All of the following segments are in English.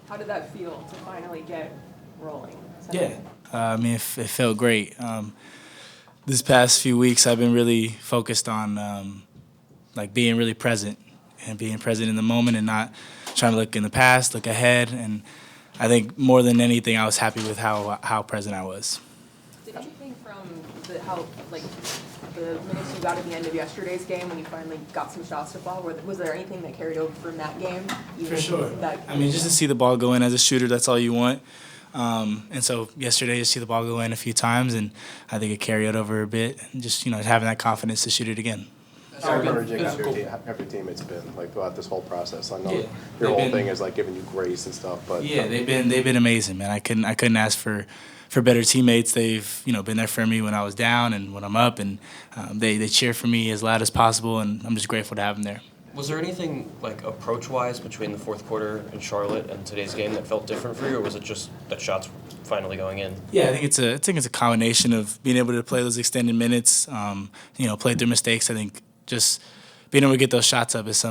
How did that feel to finally get rolling? Yeah, it felt great. This past few weeks, I've been really focused on like being really present and being present in the moment and not trying to look in the past, look ahead. And I think more than anything, I was happy with how present I was. Did you think from the minutes you got at the end of yesterday's game when you finally got some shots to fall, was there anything that carried over from that game? For sure. Just to see the ball go in as a shooter, that's all you want. And so yesterday, to see the ball go in a few times, and I think it carried over a bit, and just having that confidence to shoot it again. How encouraging have your teammates been throughout this whole process? I know your whole thing is giving you grace and stuff, but they've been amazing, man. I couldn't ask for better teammates. They've been there for me when I was down and when I'm up, and they cheer for me as loud as possible, and I'm just grateful to have them there. Was there anything approach-wise between the fourth quarter in Charlotte and today's game that felt different for you, or was it just that shots were finally going in? Yeah, I think it's a combination of being able to play those extended minutes, play through mistakes. I think just being able to get those shots up is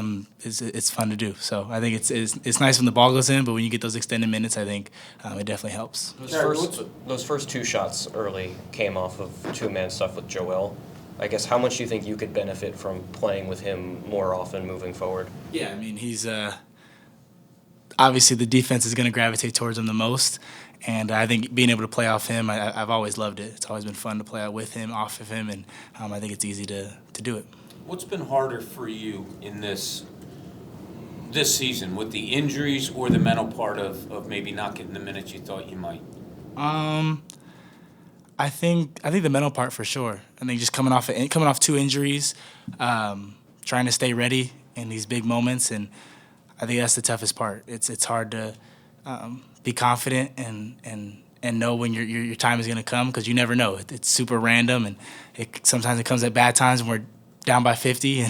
it's fun to do. So I think it's nice when the ball goes in, but when you get those extended minutes, I think it definitely helps. Those first two shots early came off of two-man stuff with Joel. I guess how much do you think you could benefit from playing with him more often moving forward? Yeah, he's obviously the defense is going to gravitate towards him the most, and I think being able to play off him, I've always loved it. It's always been fun to play out with him, off of him, and I think it's easy to do it. What's been harder for you in this season, with the injuries or the mental part of maybe not getting the minutes you thought you might? I think the mental part for sure. I think just coming off two injuries, trying to stay ready in these big moments, and I think that's the toughest part. It's hard to be confident and know when your time is going to come, because you never know. It's super random, and sometimes it comes at bad times when we're down by 50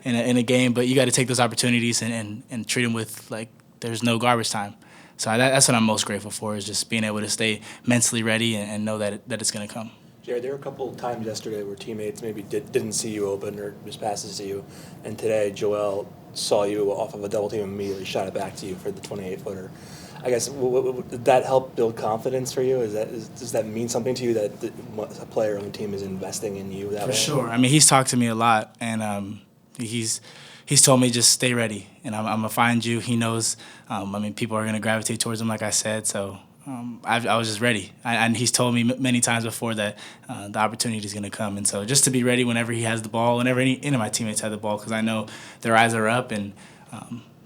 in a game. But you got to take those opportunities and treat them with there's no garbage time. So that's what I'm most grateful for, is just being able to stay mentally ready and know that it's going to come. Jared, there were a couple of times yesterday where teammates maybe didn't see you open or just passes to you, and today Joel saw you off of a double team and immediately shot it back to you for the 28-footer. I guess, did that help build confidence for you? Does that mean something to you that a player on the team is investing in you that way? For sure. He's talked to me a lot, and he's told me just stay ready, and I'm going to find you. He knows, people are going to gravitate towards him, like I said, so I was just ready. And he's told me many times before that the opportunity is going to come, and so just to be ready whenever he has the ball, whenever any of my teammates have the ball, because I know their eyes are up, and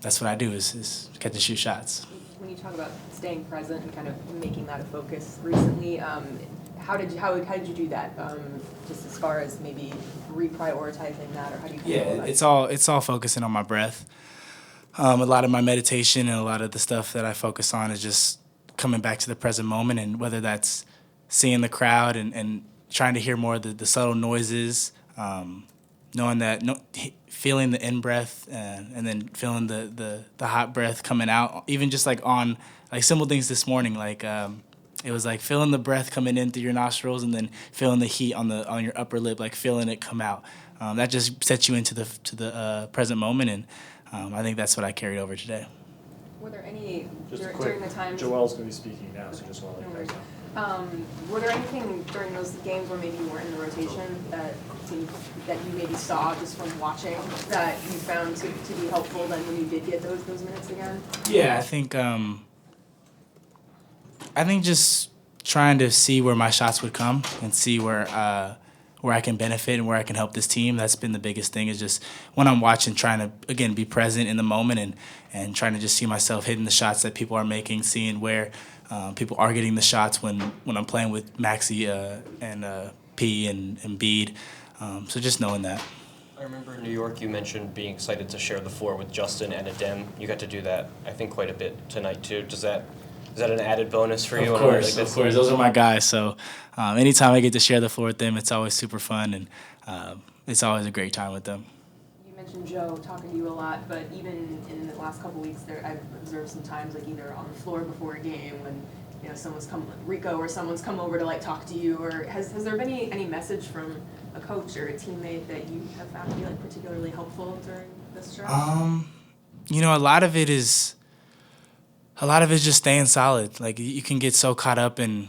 that's what I do is catch and shoot shots. When you talk about staying present and kind of making that a focus recently, how did you do that? Just as far as maybe reprioritizing that, or how do you? It's all focusing on my breath. A lot of my meditation and a lot of the stuff that I focus on is just coming back to the present moment, and whether that's seeing the crowd and trying to hear more of the subtle noises, knowing that feeling the in breath and then feeling the hot breath coming out, even just on simple things this morning, it was feeling the breath coming in through your nostrils and then feeling the heat on your upper lip, feeling it come out. That just sets you into the present moment, and I think that's what I carried over today. Were there any during the times? Joel's going to be speaking now, so just want to let you guys know. Were there anything during those games where maybe you weren't in the rotation that you maybe saw just from watching that you found to be helpful then when you did get those minutes again? Yeah, I think just trying to see where my shots would come and see where I can benefit and where I can help this team. That's been the biggest thing, is just when I'm watching, trying to, again, be present in the moment and trying to just see myself hitting the shots that people are making, seeing where people are getting the shots when I'm playing with Maxey and P and Embiid. So just knowing that. I remember in New York you mentioned being excited to share the floor with Justin and Adem. You got to do that, I think, quite a bit tonight too. Is that an added bonus for you? Of course. Those are my guys. So anytime I get to share the floor with them, it's always super fun, and it's always a great time with them. You mentioned Joe talking to you a lot, but even in the last couple of weeks, I've observed some times either on the floor before a game when someone's come, Rico or someone's come over to talk to you, or has there been any message from a coach or a teammate that you have found to be particularly helpful during this stretch? A lot of it is A lot of it's just staying solid. Like, you can get so caught up in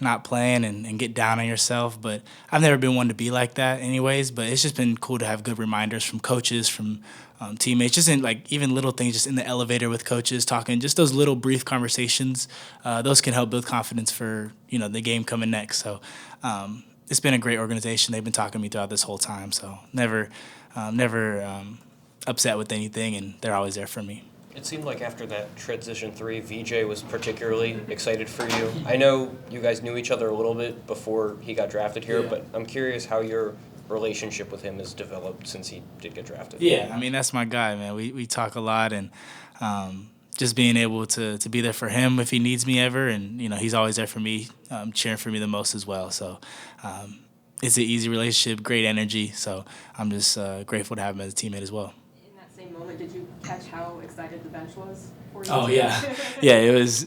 not playing and get down on yourself, but I've never been one to be like that anyways, but it's just been cool to have good reminders from coaches, from teammates, just in like even little things, just in the elevator with coaches, talking, just those little brief conversations, those can help build confidence for, the game coming next. So it's been a great organization. They've been talking to me throughout this whole time, so never upset with anything, and they're always there for me. It seemed like after that transition 3, VJ was particularly excited for you. I know you guys knew each other a little bit before he got drafted here, but I'm curious how your relationship with him has developed since he did get drafted. Yeah, I mean, that's my guy, man. We talk a lot, and just being able to be there for him if he needs me ever, and he's always there for me, cheering for me the most as well. So it's an easy relationship, great energy. So I'm just grateful to have him as a teammate as well. In that same moment, did you catch how excited the bench was for you? Oh yeah, yeah. It was.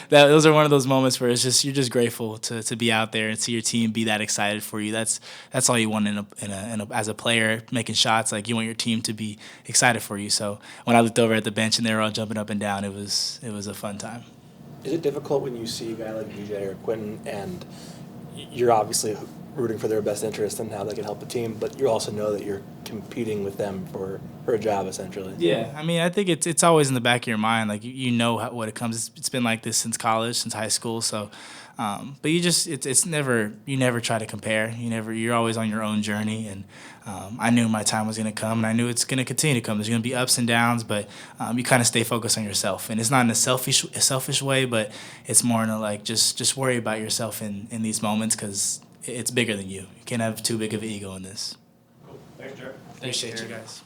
Those are one of those moments where you're just grateful to be out there and see your team be that excited for you. That's all you want as a player making shots. Like, you want your team to be excited for you. So when I looked over at the bench and they were all jumping up and down, it was a fun time. Is it difficult when you see a guy like VJ or Quentin, and you're obviously rooting for their best interest and how they can help the team, but you also know that you're competing with them for a job, essentially? Yeah, I mean, I think it's always in the back of your mind. Like, you know what it comes. It's been like this since college, since high school. So, but you never try to compare. You're always on your own journey. And I knew my time was going to come, and I knew it's going to continue to come. There's going to be ups and downs, but you kind of stay focused on yourself. And it's not in a selfish way, but it's more in a like just worry about yourself in these moments, because it's bigger than you. You can't have too big of an ego in this. Cool. Thanks, Jared. Appreciate you guys.